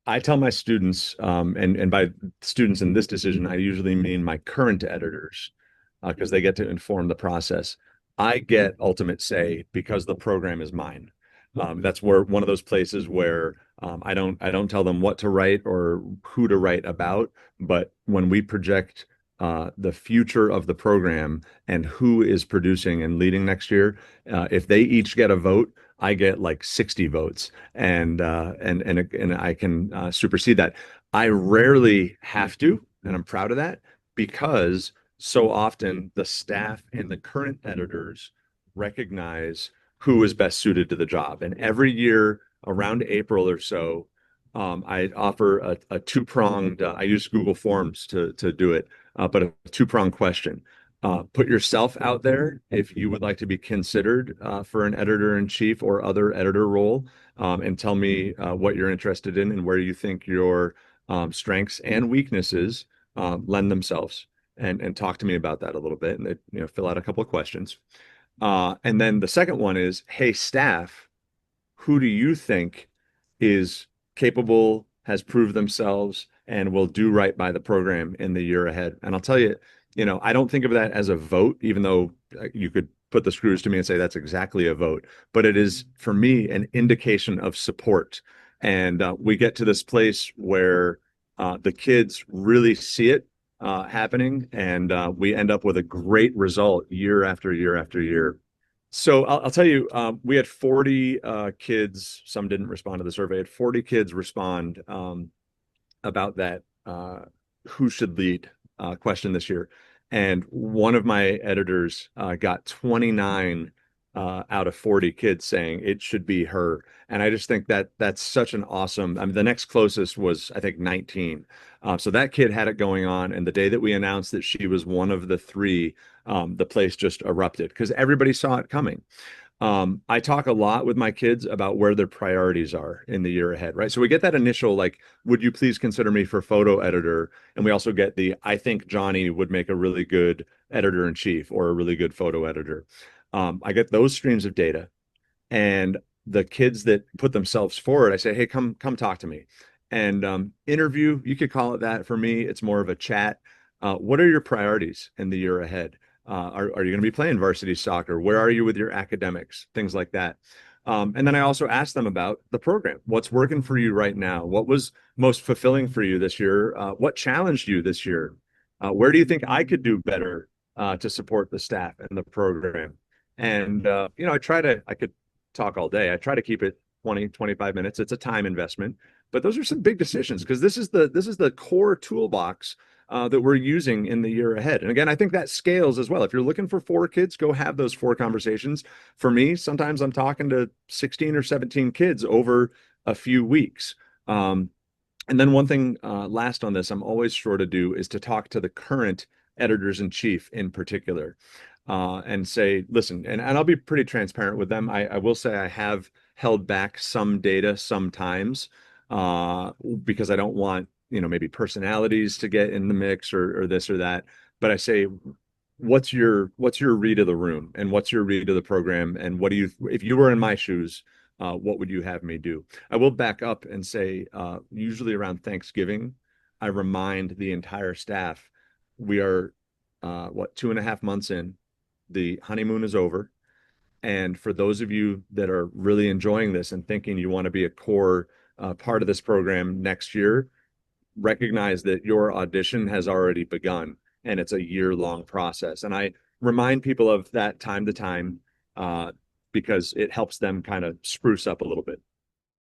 I tell my students, and by students in this decision, I usually mean my current editors, because they get to inform the process. I get ultimate say because the program is mine. That's where one of those places where I don't tell them what to write or who to write about, but when we project the future of the program and who is producing and leading next year, if they each get a vote, I get like 60 votes, and I can supersede that. I rarely have to, and I'm proud of that because so often the staff and the current editors recognize who is best suited to the job. And every year around April or so, I offer a two-pronged, I use Google Forms to do it, but a two-pronged question. Put yourself out there if you would like to be considered for an editor-in-chief or other editor role, and tell me what you're interested in and where you think your strengths and weaknesses lend themselves, and talk to me about that a little bit, and fill out a couple of questions. And then the second one is, hey, staff, who do you think is capable, has proved themselves, and will do right by the program in the year ahead? And I'll tell you, I don't think of that as a vote, even though you could put the screws to me and say that's exactly a vote. But it is, for me, an indication of support. And we get to this place where the kids really see it happening, and we end up with a great result year after year after year. So I'll tell you, we had 40 kids. Some didn't respond to the survey. Had 40 kids respond about that who should lead question this year. And one of my editors got 29 out of 40 kids saying it should be her. And I just think that that's such an awesome. I mean, the next closest was, I think, 19. So that kid had it going on. And the day that we announced that she was one of the three, the place just erupted because everybody saw it coming. I talk a lot with my kids about where their priorities are in the year ahead, right? So we get that initial, like, would you please consider me for photo editor? And we also get the, I think Johnny would make a really good editor in chief or a really good photo editor. I get those streams of data, and the kids that put themselves forward, I say, hey, come talk to me. And interview, you could call it that. For me, it's more of a chat. What are your priorities in the year ahead? Are you going to be playing varsity soccer? Where are you with your academics? Things like that. And then I also asked them about the program. What's working for you right now? What was most fulfilling for you this year? What challenged you this year? Where do you think I could do better to support the staff and the program? And I could talk all day. I try to keep it 20, 25 minutes. It's a time investment, but those are some big decisions because this is the core toolbox that we're using in the year ahead. And again, I think that scales as well. If you're looking for four kids, go have those four conversations. For me, sometimes I'm talking to 16 or 17 kids over a few weeks. And then one thing last on this, I'm always sure to do is to talk to the current editors in chief in particular, and say, listen, and I'll be pretty transparent with them. I will say I have held back some data sometimes because I don't want, maybe personalities to get in the mix or this or that. But I say, what's your read of the room and what's your read of the program, and what do you, if you were in my shoes, what would you have me do? I will back up and say, usually around Thanksgiving, I remind the entire staff we are 2.5 months in. The honeymoon is over. And for those of you that are really enjoying this and thinking you want to be a core part of this program next year, recognize that your audition has already begun and it's a year-long process. And I remind people of that time to time because it helps them kind of spruce up a little bit.